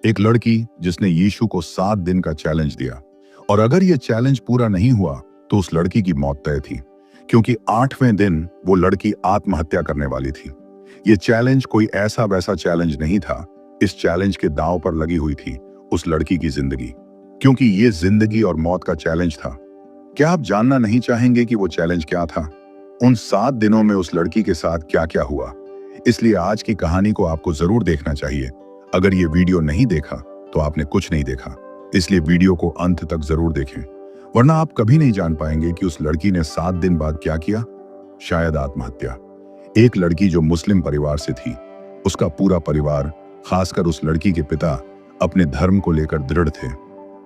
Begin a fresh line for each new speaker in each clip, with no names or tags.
एक लड़की जिसने यीशु को 7 दिन का चैलेंज दिया, और अगर यह चैलेंज पूरा नहीं हुआ तो उस लड़की की मौत तय थी, क्योंकि 8वें दिन वो लड़की आत्महत्या करने वाली थी। यह चैलेंज कोई ऐसा वैसा चैलेंज नहीं था। इस चैलेंज के दांव पर लगी हुई थी उस लड़की की जिंदगी, क्योंकि ये जिंदगी और मौत का चैलेंज था। क्या आप जानना नहीं चाहेंगे कि वो चैलेंज क्या था? उन 7 दिनों में उस लड़की के साथ क्या क्या हुआ? इसलिए आज की कहानी को आपको जरूर देखना चाहिए। अगर ये वीडियो नहीं देखा तो आपने कुछ नहीं देखा, इसलिए वीडियो को अंत तक जरूर देखें, वरना आप कभी नहीं जान पाएंगे कि उस लड़की ने 7 दिन बाद क्या किया। शायद आत्महत्या। एक लड़की जो मुस्लिम परिवार से थी, उसका पूरा परिवार, खासकर उस लड़की के पिता, अपने धर्म को लेकर दृढ़ थे।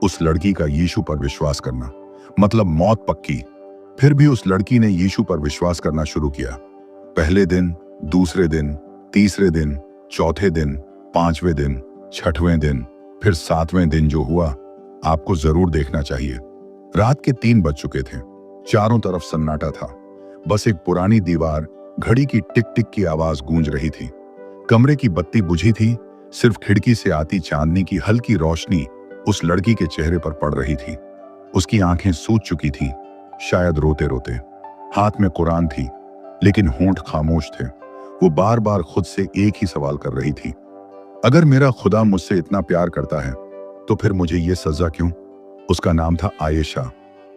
उस लड़की का यीशु पर विश्वास करना मतलब मौत पक्की। फिर भी उस लड़की ने यीशु पर विश्वास करना शुरू किया। पहले दिन, दूसरे दिन, तीसरे दिन, चौथे दिन, 5वें दिन, 6वें दिन, फिर 7वें दिन जो हुआ, आपको जरूर देखना चाहिए। रात के 3 बज चुके थे। चारों तरफ सन्नाटा था। बस एक पुरानी दीवार, घड़ी की टिक टिक की आवाज गूंज रही थी। कमरे की बत्ती बुझी थी। सिर्फ खिड़की से आती चांदनी की हल्की रोशनी उस लड़की के चेहरे पर पड़ रही थी। उसकी आंखें सूज चुकी थी, शायद रोते रोते। हाथ में कुरान थी, लेकिन होंठ खामोश थे। वो बार बार खुद से एक ही सवाल कर रही थी, अगर मेरा खुदा मुझसे इतना प्यार करता है तो फिर मुझे ये सजा क्यों? उसका नाम था आयशा,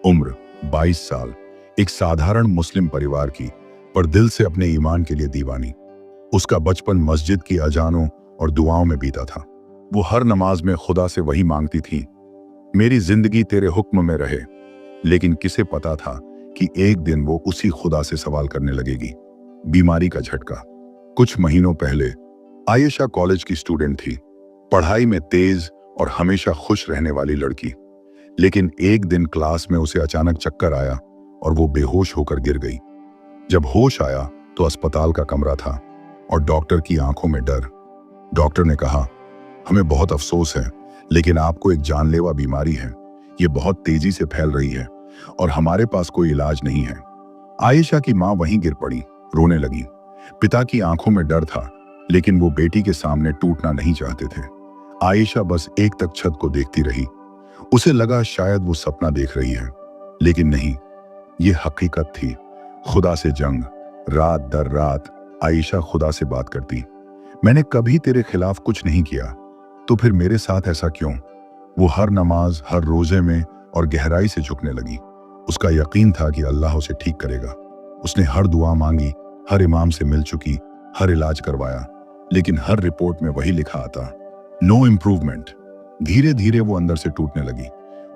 उम्र 22 साल, एक साधारण मुस्लिम परिवार की, पर दिल से अपने ईमान के लिए दीवानी। उसका बचपन मस्जिद की अजानों और दुआओं में बीता था। वो हर नमाज में खुदा से वही मांगती थी, मेरी जिंदगी तेरे हुक्म में रहे। लेकिन किसे पता था कि एक दिन वो उसी खुदा से सवाल करने लगेगी। बीमारी का झटका। कुछ महीनों पहले आयशा कॉलेज की स्टूडेंट थी, पढ़ाई में तेज और हमेशा खुश रहने वाली लड़की। लेकिन एक दिन क्लास में उसे अचानक चक्कर आया और वो बेहोश होकर गिर गई। जब होश आया तो अस्पताल का कमरा था और डॉक्टर की आंखों में डर। डॉक्टर ने कहा, हमें बहुत अफसोस है, लेकिन आपको एक जानलेवा बीमारी है। ये बहुत तेजी से फैल रही है और हमारे पास कोई इलाज नहीं है। आयशा की मां वहीं गिर पड़ी, रोने लगी। पिता की आंखों में डर था, लेकिन वो बेटी के सामने टूटना नहीं चाहते थे। आयशा बस एक तक छत को देखती रही। उसे लगा शायद वो सपना देख रही है, लेकिन नहीं, ये हकीकत थी। खुदा से जंग। रात दर रात आयशा खुदा से बात करती, मैंने कभी तेरे खिलाफ कुछ नहीं किया, तो फिर मेरे साथ ऐसा क्यों? वो हर नमाज, हर रोजे में और गहराई से झुकने लगी। उसका यकीन था कि अल्लाह उसे ठीक करेगा। उसने हर दुआ मांगी, हर इमाम से मिल चुकी, हर इलाज करवाया, लेकिन हर रिपोर्ट में वही लिखा आता, नो इम्प्रूवमेंट। धीरे धीरे वो अंदर से टूटने लगी।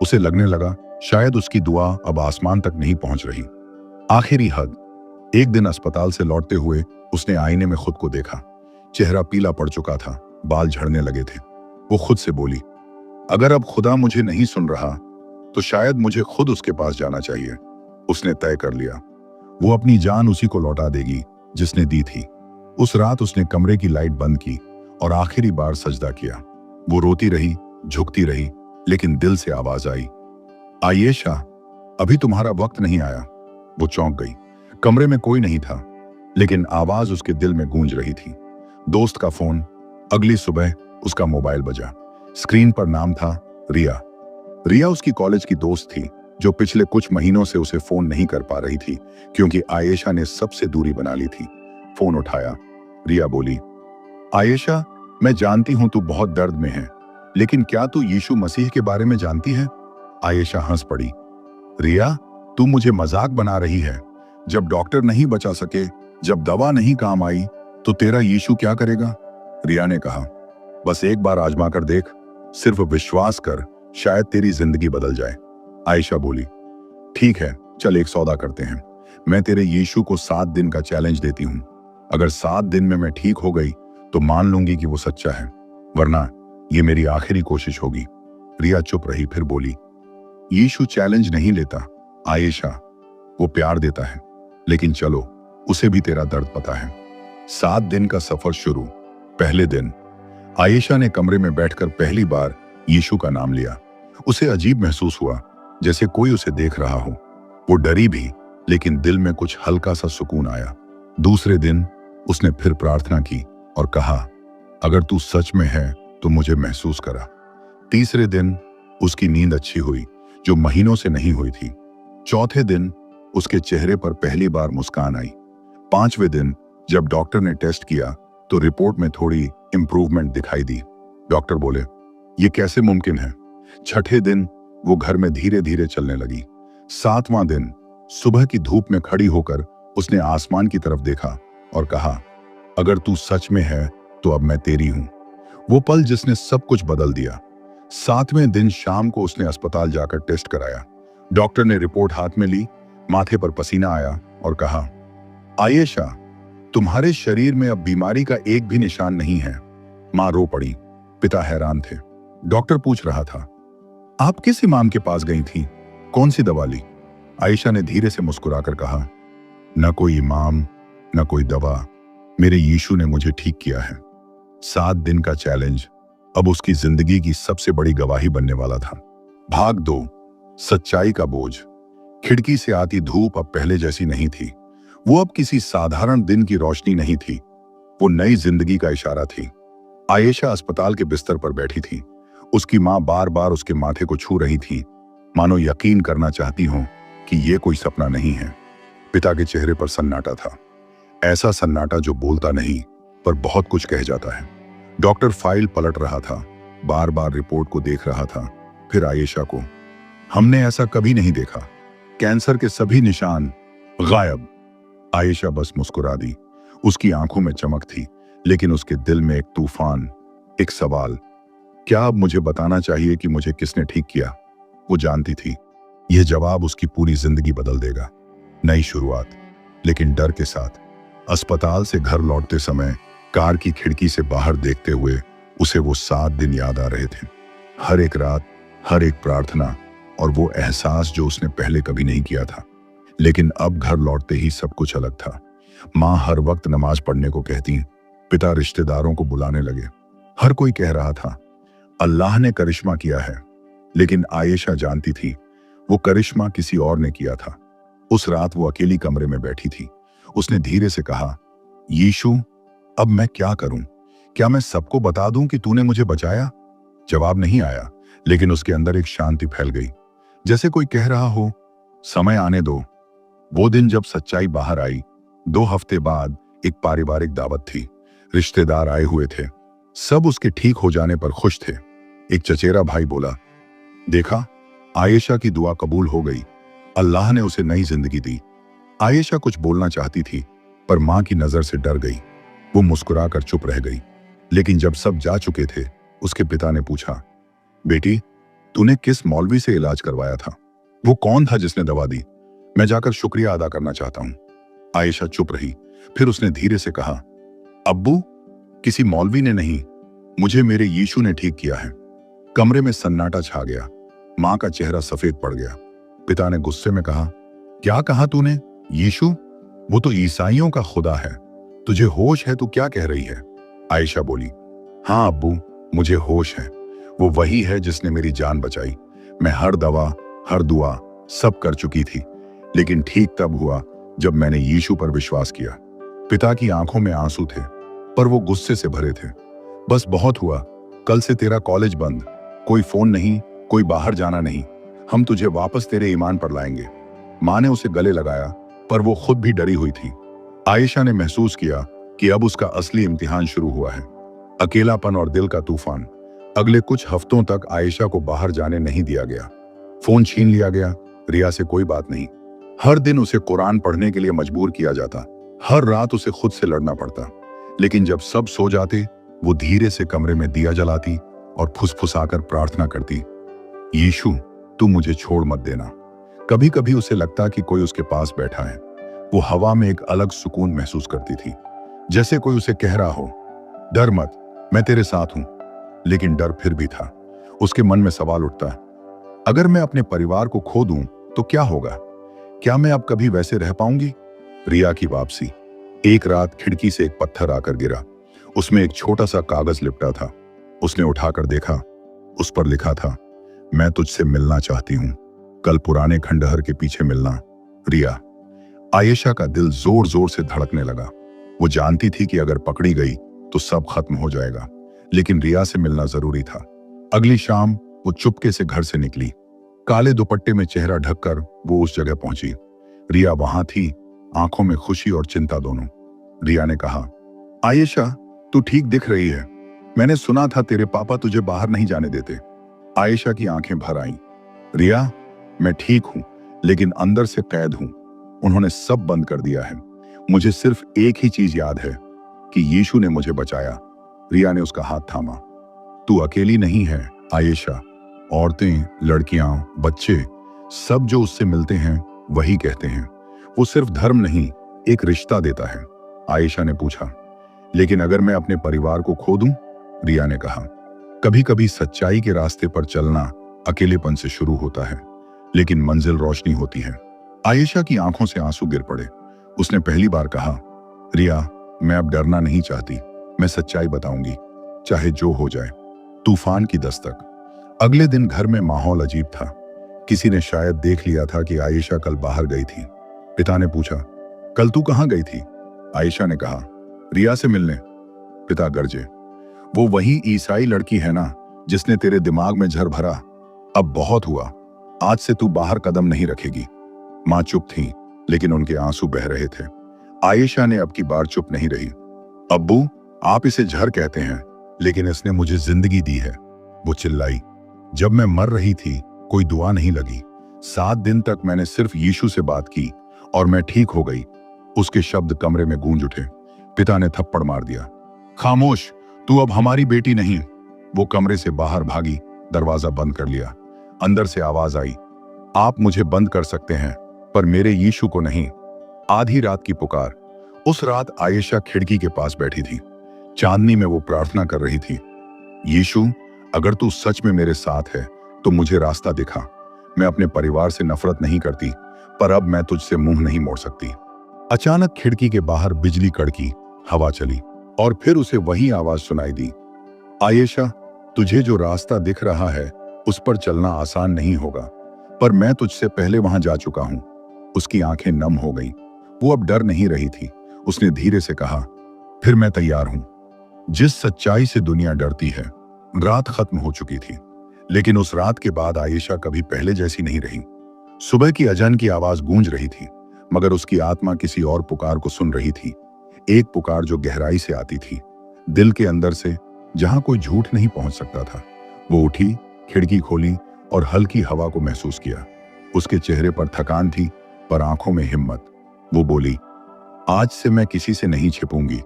उसे लगने लगा शायद उसकी दुआ अब आसमान तक नहीं पहुंच रही। आखिरी हद। एक दिन अस्पताल से लौटते हुए उसने आईने में खुद को देखा। चेहरा पीला पड़ चुका था, बाल झड़ने लगे थे। वो खुद से बोली, अगर अब खुदा मुझे नहीं सुन रहा तो शायद मुझे खुद उसके पास जाना चाहिए। उसने तय कर लिया, वो अपनी जान उसी को लौटा देगी जिसने दी थी। उस रात उसने कमरे की लाइट बंद की और आखिरी बार सजदा किया। वो रोती रही, झुकती रही, लेकिन दिल से आवाज आई, आयशा, अभी तुम्हारा वक्त नहीं आया। वो चौंक गई। कमरे में कोई नहीं था, लेकिन आवाज उसके दिल में गूंज रही थी। दोस्त का फोन। अगली सुबह उसका मोबाइल बजा। स्क्रीन पर नाम था रिया। रिया उसकी कॉलेज की दोस्त थी, जो पिछले कुछ महीनों से उसे फोन नहीं कर पा रही थी, क्योंकि आयशा ने सबसे दूरी बना ली थी। फोन उठाया। रिया बोली, आयशा, मैं जानती हूं तू बहुत दर्द में है, लेकिन क्या तू यीशु मसीह के बारे में जानती है? आयशा हंस पड़ी। रिया, तू मुझे मजाक बना रही है। जब डॉक्टर नहीं बचा सके, जब दवा नहीं काम आई, तो तेरा यीशु क्या करेगा? रिया ने कहा, बस एक बार आजमा कर देख, सिर्फ विश्वास कर, शायद तेरी जिंदगी बदल जाए। आयशा बोली, ठीक है, चल एक सौदा करते हैं। मैं तेरे यीशु को 7 दिन का चैलेंज देती हूँ। अगर 7 दिन में मैं ठीक हो गई तो मान लूंगी कि वो सच्चा है, वरना ये मेरी आखिरी कोशिश होगी। रिया चुप रही, फिर बोली, यीशु चैलेंज नहीं लेता आयशा, वो प्यार देता है। लेकिन चलो, उसे भी तेरा दर्द पता है। 7 दिन का सफर शुरू। पहले दिन आयशा ने कमरे में बैठकर पहली बार यीशु का नाम लिया। उसे अजीब महसूस हुआ, जैसे कोई उसे देख रहा हो। वो डरी भी, लेकिन दिल में कुछ हल्का सा सुकून आया। दूसरे दिन उसने फिर प्रार्थना की और कहा, अगर तू सच में है तो मुझे महसूस करा। तीसरे दिन उसकी नींद अच्छी हुई, जो महीनों से नहीं हुई थी। चौथे दिन उसके चेहरे पर पहली बार मुस्कान आई। पांचवें दिन जब डॉक्टर ने टेस्ट किया तो रिपोर्ट में थोड़ी इंप्रूवमेंट दिखाई दी। डॉक्टर बोले, ये कैसे मुमकिन है? छठे दिन वो घर में धीरे धीरे चलने लगी। सातवां दिन सुबह की धूप में खड़ी होकर उसने आसमान की तरफ देखा और कहा, अगर तू सच में है तो अब मैं तेरी हूं। वो पल जिसने सब कुछ बदल दिया। सातवें दिन शाम को उसने अस्पताल जाकर टेस्ट कराया। डॉक्टर ने रिपोर्ट हाथ में ली, माथे पर पसीना आया और कहा, आयेशा, तुम्हारे शरीर में अब बीमारी का एक भी निशान नहीं है। मां रो पड़ी। पिता हैरान थे। डॉक्टर पूछ रहा था, आप किस इमाम के पास गई थी? कौन सी दवा ली? आयेशा ने धीरे से मुस्कुराकर कहा, न कोई इमाम, न कोई दवा, मेरे यीशु ने मुझे ठीक किया है। 7 दिन का चैलेंज अब उसकी जिंदगी की सबसे बड़ी गवाही बनने वाला था। भाग 2, सच्चाई का बोझ। खिड़की से आती धूप अब पहले जैसी नहीं थी। वो अब किसी साधारण दिन की रोशनी नहीं थी, वो नई जिंदगी का इशारा थी। आयेशा अस्पताल के बिस्तर पर बैठी थी। उसकी मां बार बार उसके माथे को छू रही थी, मानो यकीन करना चाहती हो कि ये कोई सपना नहीं है। पिता के चेहरे पर सन्नाटा था, ऐसा सन्नाटा जो बोलता नहीं पर बहुत कुछ कह जाता है। डॉक्टर फाइल पलट रहा था, बार बार रिपोर्ट को देख रहा था, फिर आयेशा को। हमने ऐसा कभी नहीं देखा, कैंसर के सभी निशान गायब। आयेशा बस मुस्कुरा दी। उसकी आंखों में चमक थी, लेकिन उसके दिल में एक तूफान, एक सवाल। क्या अब मुझे बताना चाहिए कि मुझे किसने ठीक किया? वो जानती थी यह जवाब उसकी पूरी जिंदगी बदल देगा। नई शुरुआत, लेकिन डर के साथ। अस्पताल से घर लौटते समय कार की खिड़की से बाहर देखते हुए उसे वो 7 दिन याद आ रहे थे। हर एक रात, हर एक प्रार्थना और वो एहसास जो उसने पहले कभी नहीं किया था। लेकिन अब घर लौटते ही सब कुछ अलग था। माँ हर वक्त नमाज पढ़ने को कहती, पिता रिश्तेदारों को बुलाने लगे। हर कोई कह रहा था, अल्लाह ने करिश्मा किया है। लेकिन आयेशा जानती थी वो करिश्मा किसी और ने किया था। उस रात वो अकेली कमरे में बैठी थी। उसने धीरे से कहा, यीशु, अब मैं क्या करूं? क्या मैं सबको बता दूं कि तूने मुझे बचाया? जवाब नहीं आया, लेकिन उसके अंदर एक शांति फैल गई, जैसे कोई कह रहा हो, समय आने दो। वो दिन जब सच्चाई बाहर आई, 2 हफ्ते बाद एक पारिवारिक दावत थी। रिश्तेदार आए हुए थे। सब उसके ठीक हो जाने पर खुश थे। एक चचेरा भाई बोला, देखा, आयेशा की दुआ कबूल हो गई। अल्लाह ने उसे नई जिंदगी दी। आयेशा कुछ बोलना चाहती थी, पर मां की नजर से डर गई। वो मुस्कुराकर चुप रह गई। लेकिन जब सब जा चुके थे, उसके पिता ने पूछा, बेटी, तूने किस मौलवी से इलाज करवाया था? वो कौन था जिसने दवा दी? मैं जाकर शुक्रिया अदा करना चाहता हूं। आयेशा चुप रही। फिर उसने धीरे से कहा, अब्बू, किसी मौलवी ने नहीं, मुझे मेरे यीशु ने ठीक किया है। कमरे में सन्नाटा छा गया। मां का चेहरा सफेद पड़ गया। पिता ने गुस्से में कहा, क्या कहा तूने? यीशु? वो तो ईसाइयों का खुदा है। तुझे होश है? तू क्या कह रही है? आयेशा बोली, हाँ अब्बू, मुझे होश है। वो वही है जिसने मेरी जान बचाई। मैं हर दवा, हर दुआ सब कर चुकी थी, लेकिन ठीक तब हुआ जब मैंने यीशु पर विश्वास किया। पिता की आंखों में आंसू थे, पर वो गुस्से से भरे थे। बस बहुत हुआ, कल से तेरा कॉलेज बंद, कोई फोन नहीं, कोई बाहर जाना नहीं। हम तुझे वापस तेरे ईमान पर लाएंगे। मां ने उसे गले लगाया, पर वो खुद भी डरी हुई थी। आयेशा ने महसूस किया कि अब उसका असली इम्तिहान शुरू हुआ है, अकेलापन और दिल का तूफान। अगले कुछ हफ्तों तक आयेशा को बाहर जाने नहीं दिया गया। फोन छीन लिया गया, रिया से कोई बात नहीं। हर दिन उसे कुरान पढ़ने के लिए मजबूर किया जाता। हर रात उसे खुद से लड़ना पड़ता। लेकिन जब सब सो जाते, वो धीरे से कमरे में दिया जलाती और फुसफुसाकर प्रार्थना करती, यीशु, तू मुझे छोड़ मत देना। कभी कभी उसे लगता कि कोई उसके पास बैठा है। वो हवा में एक अलग सुकून महसूस करती थी, जैसे कोई उसे कह रहा हो, डर मत, मैं तेरे साथ हूं। लेकिन डर फिर भी था। उसके मन में सवाल उठता, अगर मैं अपने परिवार को खो दूं तो क्या होगा? क्या मैं अब कभी वैसे रह पाऊंगी? रिया की वापसी। एक रात खिड़की से एक पत्थर आकर गिरा। उसमें एक छोटा सा कागज लिपटा था। उसने उठाकर देखा। उस पर लिखा था, मैं तुझसे मिलना चाहती हूं, कल पुराने खंडहर के पीछे मिलना, रिया। आयेशा का दिल जोर जोर से धड़कने लगा। वो जानती थी कि अगर पकड़ी गई तो सब खत्म हो जाएगा। लेकिन रिया से मिलना जरूरी था। अगली शाम वो चुपके से घर से निकली। काले दुपट्टे में चेहरा ढककर वो उस जगह पहुंची। रिया वहां थी, आंखों में खुशी और चिंता दोनों। रिया ने कहा, आयशा, तू ठीक दिख रही है। मैंने सुना था तेरे पापा तुझे बाहर नहीं जाने देते। आयशा की आंखें भर आईं। रिया, मैं ठीक हूं, लेकिन अंदर से कैद हूं। उन्होंने सब बंद कर दिया है। मुझे सिर्फ एक ही चीज याद है कि यीशु ने मुझे बचाया। रिया ने उसका हाथ थामा। तू अकेली नहीं है आयशा। औरतें, लड़कियां, बच्चे, सब जो उससे मिलते हैं वही कहते हैं। वो सिर्फ धर्म नहीं, एक रिश्ता देता है। आयशा ने पूछा, लेकिन अगर मैं अपने परिवार को खो दूं? रिया ने कहा, कभी कभी सच्चाई के रास्ते पर चलना अकेलेपन से शुरू होता है, लेकिन मंजिल रोशनी होती है। आयशा की आंखों से आंसू गिर पड़े। उसने पहली बार कहा, रिया, मैं अब डरना नहीं चाहती। मैं सच्चाई बताऊंगी, चाहे जो हो जाए। तूफान की दस्तक। अगले दिन घर में माहौल अजीब था। किसी ने शायद देख लिया था कि आयशा कल बाहर गई थी। पिता ने पूछा, कल तू कहां गई थी? आयशा ने कहा, रिया से मिलने। पिता गरजे, वो वही ईसाई लड़की है ना जिसने तेरे दिमाग में जहर भरा? अब बहुत हुआ, आज से तू बाहर कदम नहीं रखेगी। मां चुप थी, लेकिन उनके आंसू बह रहे थे। आयशा ने अब की बार चुप नहीं रही। अब्बू, आप इसे जहर कहते हैं, लेकिन इसने मुझे जिंदगी दी है। वो चिल्लाई, जब मैं मर रही थी कोई दुआ नहीं लगी। 7 दिन तक मैंने सिर्फ यीशु से बात की और मैं ठीक हो गई। उसके शब्द कमरे में गूंज उठे। पिता ने थप्पड़ मार दिया। खामोश, तू अब हमारी बेटी नहीं। वो कमरे से बाहर भागी, दरवाजा बंद कर लिया। अंदर से आवाज आई, आप मुझे बंद कर सकते हैं, पर मेरे यीशु को नहीं। आधी रात की पुकार। उस रात आयशा खिड़की के पास बैठी थी। चांदनी में वो प्रार्थना कर रही थी, यीशु, अगर तू सच में मेरे साथ है तो मुझे रास्ता दिखा। मैं अपने परिवार से नफरत नहीं करती, पर अब मैं तुझसे मुंह नहीं मोड़ सकती। अचानक खिड़की के बाहर बिजली कड़की, हवा चली और फिर उसे वही आवाज सुनाई दी, आयशा, तुझे जो रास्ता दिख रहा है उस पर चलना आसान नहीं होगा, पर मैं तुझसे पहले वहां जा चुका हूं। उसकी आंखें नम हो गईं। वो अब डर नहीं रही थी। उसने धीरे से कहा, फिर मैं तैयार हूं। जिस सच्चाई से दुनिया डरती है। रात खत्म हो चुकी थी, लेकिन उस रात के बाद आयशा कभी पहले जैसी नहीं रही। सुबह की अजान की आवाज गूंज रही थी, मगर उसकी आत्मा किसी और पुकार को सुन रही थी। एक पुकार जो गहराई से आती थी, दिल के अंदर से, जहां कोई झूठ नहीं पहुंच सकता था। वो उठी, खिड़की खोली और हल्की हवा को महसूस किया। उसके चेहरे पर थकान थी, पर आंखों में हिम्मत। वो बोली, आज से मैं किसी से नहीं छिपूंगी।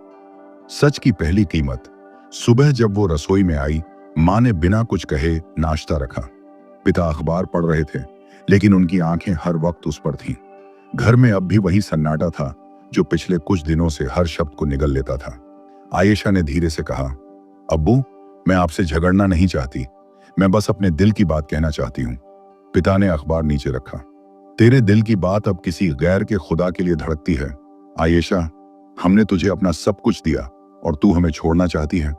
सच की पहली कीमत। सुबह जब वो रसोई में आई, मां ने बिना कुछ कहे नाश्ता रखा। पिता अखबार पढ़ रहे थे, लेकिन उनकी आंखें हर वक्त उस पर थीं। घर में अब भी वही सन्नाटा था जो पिछले कुछ दिनों से हर शब्द को निगल लेता था। आयशा ने धीरे से कहा, अब्बू, मैं आपसे झगड़ना नहीं चाहती, मैं बस अपने दिल की बात कहना चाहती हूँ। पिता ने अखबार नीचे रखा। तेरे दिल की बात अब किसी गैर के खुदा के लिए धड़कती है। आयशा, हमने तुझे अपना सब कुछ दिया और तू हमें छोड़ना चाहती है।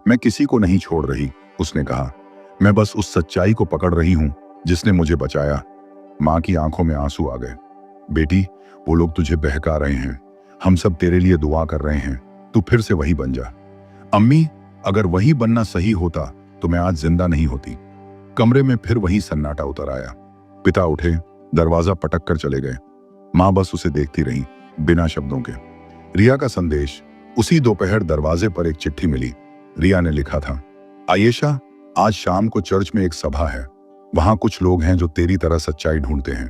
मैं किसी को नहीं छोड़ रही, उसने कहा। मैं बस उस सच्चाई को पकड़ रही हूं जिसने मुझे बचाया। मां की आंखों में आंसू आ गए। बेटी, वो लोग तुझे बहका रहे हैं। हम सब तेरे लिए दुआ कर रहे हैं। तू फिर से वही बन जा। अम्मी, अगर वही बनना सही होता तो मैं आज जिंदा नहीं होती। कमरे में फिर वही सन्नाटा उतर आया। पिता उठे, दरवाजा पटक कर चले गए। मां बस उसे देखती रही, बिना शब्दों के। रिया का संदेश। उसी दोपहर दरवाजे पर एक चिट्ठी मिली। रिया ने लिखा था, आयशा, आज शाम को चर्च में एक सभा है। वहां कुछ लोग हैं जो तेरी तरह सच्चाई ढूंढते हैं।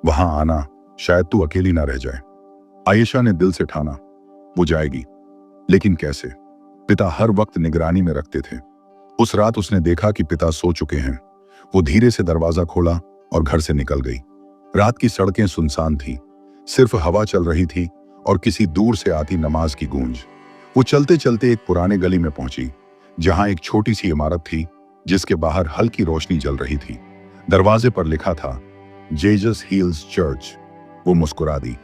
वहां आना, शायद तू अकेली ना रह जाए। आयशा ने दिल से ठाना, वो जाएगी, लेकिन कैसे? पिता हर वक्त निगरानी में रखते थे। उस रात उसने देखा कि पिता सो चुके हैं। वो धीरे से दरवाजा खोला और घर से निकल गई। रात की सड़कें सुनसान थीं, सिर्फ हवा चल रही थी और किसी दूर से आती नमाज की गूंज। वो चलते चलते एक पुराने गली में पहुंची, जहां एक छोटी सी इमारत थी जिसके बाहर हल्की रोशनी जल रही थी। दरवाजे पर लिखा था, जेजस हील्स चर्च। वो मुस्कुरा दी,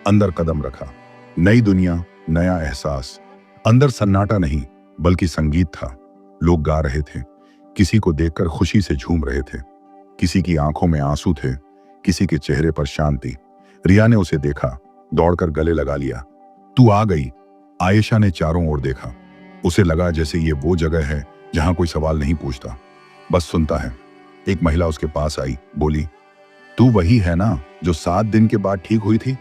अंदर कदम रखा। नई दुनिया, नया एहसास। अंदर सन्नाटा नहीं, बल्कि संगीत था। लोग गा रहे थे, किसी को देखकर खुशी से झूम रहे थे, किसी की आंखों में आंसू थे, किसी के चेहरे पर शांति। रिया ने उसे देखा, दौड़कर गले लगा लिया। तू आ गई। आयशा ने चारों ओर देखा। उसे लगा जैसे ये वो जगह है जहां कोई सवाल नहीं पूछता, बस सुनता है। एक महिला उसके पास आई, बोली, तू वही है ना जो 7 दिन के बाद ठीक हुई थी?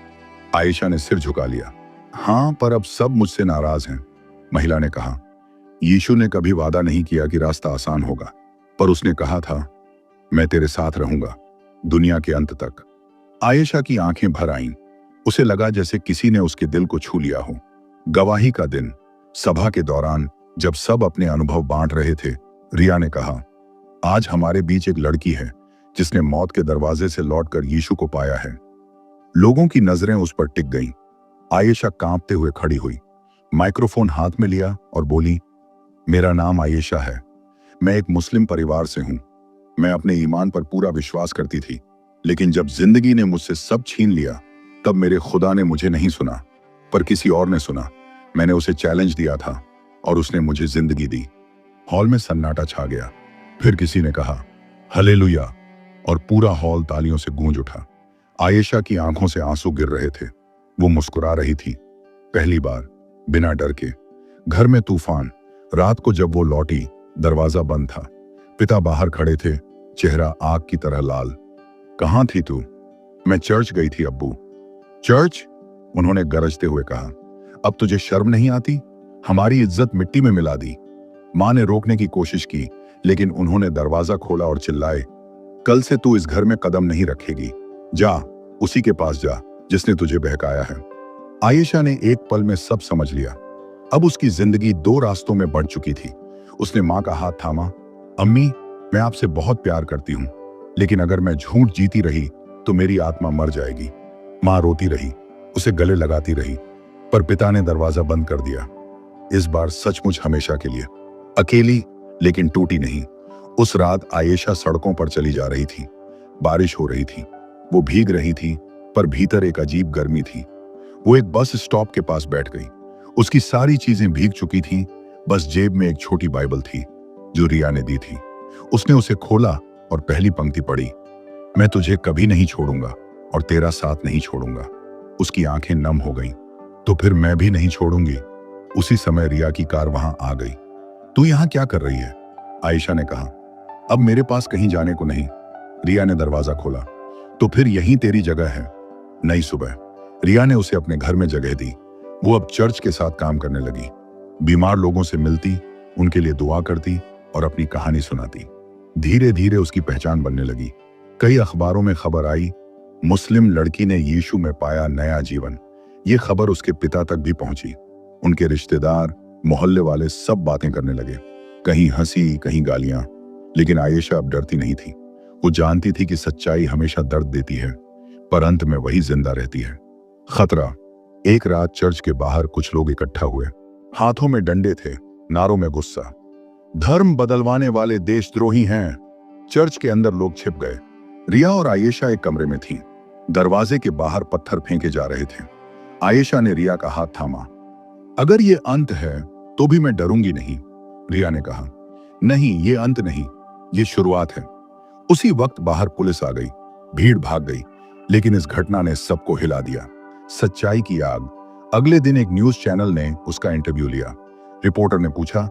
आयशा ने सिर झुका लिया। हाँ, पर अब सब मुझसे नाराज हैं। महिला ने कहा, यीशु ने कभी वादा नहीं किया कि रास्ता आसान होगा, पर उसने कहा था, मैं तेरे साथ रहूंगा दुनिया के अंत तक। आयशा की आंखें भर आईं। उसे लगा जैसे किसी ने उसके दिल को छू लिया हो। गवाही का दिन, सभा के दौरान जब सब अपने अनुभव बांट रहे थे, रिया ने कहा, आज हमारे बीच एक लड़की है जिसने मौत के दरवाजे से लौटकर यीशु को पाया है। लोगों की नजरें उस पर टिक गईं। आयशा कांपते हुए खड़ी हुई, माइक्रोफोन हाथ में लिया और बोली, मेरा नाम आयशा है। मैं एक मुस्लिम परिवार से हूं। मैं अपने ईमान पर पूरा विश्वास करती थी, लेकिन जब जिंदगी ने मुझसे सब छीन लिया, तब मेरे खुदा ने मुझे नहीं सुना, पर किसी और ने सुना। मैंने उसे चैलेंज दिया था और उसने मुझे जिंदगी दी। हॉल में सन्नाटा छा गया। फिर किसी ने कहा, हालेलुया, और पूरा हॉल तालियों से गूंज उठा। आयशा की आंखों से आंसू गिर रहे थे। वो मुस्कुरा रही थी, पहली बार, बिना डर के। घर में तूफान। रात को जब वो लौटी, दरवाजा बंद था। पिता बाहर खड़े थे, चेहरा आग की तरह लाल। कहाँ थी तू? मैं चर्च गई थी अब्बू। चर्च? उन्होंने गरजते हुए कहा, अब तुझे शर्म नहीं आती? हमारी इज्जत मिट्टी में मिला दी। मां ने रोकने की कोशिश की, लेकिन उन्होंने दरवाजा खोला और चिल्लाए, कल से तू इस घर में कदम नहीं रखेगी। जा, उसी के पास जा जिसने तुझे बहकाया है। आयशा ने एक पल में सब समझ लिया। अब उसकी जिंदगी 2 रास्तों में बढ़ चुकी थी। उसने मां का हाथ थामा। अम्मी, मैं आपसे बहुत प्यार करती हूं, लेकिन अगर मैं झूठ जीती रही तो मेरी आत्मा मर जाएगी। मां रोती रही, उसे गले लगाती रही, पर पिता ने दरवाजा बंद कर दिया। इस बार सचमुच हमेशा के लिए। अकेली, लेकिन टूटी नहीं। उस रात आयशा सड़कों पर चली जा रही थी। बारिश हो रही थी, वो भीग रही थी, पर भीतर एक अजीब गर्मी थी। वो एक बस स्टॉप के पास बैठ गई। उसकी सारी चीजें भीग चुकी थीं, बस जेब में एक छोटी बाइबल थी जो रिया ने दी थी। उसने उसे खोला और पहली पंक्ति पढ़ी, मैं तुझे कभी नहीं छोड़ूंगा और तेरा साथ नहीं छोड़ूंगा। उसकी आंखें नम हो गईं। तो फिर मैं भी नहीं छोड़ूंगी। उसी समय रिया की कार वहां आ गई। तू यहां क्या कर रही है? आयशा ने कहा, अब मेरे पास कहीं जाने को नहीं। रिया ने दरवाजा खोला, तो फिर यही तेरी जगह है। नई सुबह। रिया ने उसे अपने घर में जगह दी। वो अब चर्च के साथ काम करने लगी। बीमार लोगों से मिलती, उनके लिए दुआ करती और अपनी कहानी सुनाती। धीरे धीरे उसकी पहचान बनने लगी। कई अखबारों में खबर आई, मुस्लिम लड़की ने यीशु में पाया नया जीवन। ये खबर उसके पिता तक भी पहुंची। उनके रिश्तेदार, मोहल्ले वाले सब बातें करने लगे, कहीं हंसी, कहीं गालियां। लेकिन आयशा अब डरती नहीं थी। वो जानती थी कि सच्चाई हमेशा दर्द देती है, पर अंत में वही जिंदा रहती है। खतरा। एक रात चर्च के बाहर कुछ लोग इकट्ठा हुए। हाथों में डंडे थे, नारों में गुस्सा। धर्म बदलवाने वाले देशद्रोही हैं। चर्च के अंदर लोग छिप गए। रिया और आयशा एक कमरे में थीं। दरवाजे के बाहर पत्थर फेंके जा रहे थे। आयशा ने रिया का हाथ थामा। अगर ये अंत है तो भी मैं डरूंगी नहीं। रिया ने कहा, नहीं, ये अंत नहीं, ये शुरुआत है। उसी वक्त बाहर पुलिस आ गई। भीड़ भाग गई, लेकिन इस घटना ने सबको हिला दिया। सच्चाई की आग। अगले दिन एक न्यूज चैनल ने उसका इंटरव्यू लिया। रिपोर्टर ने पूछा,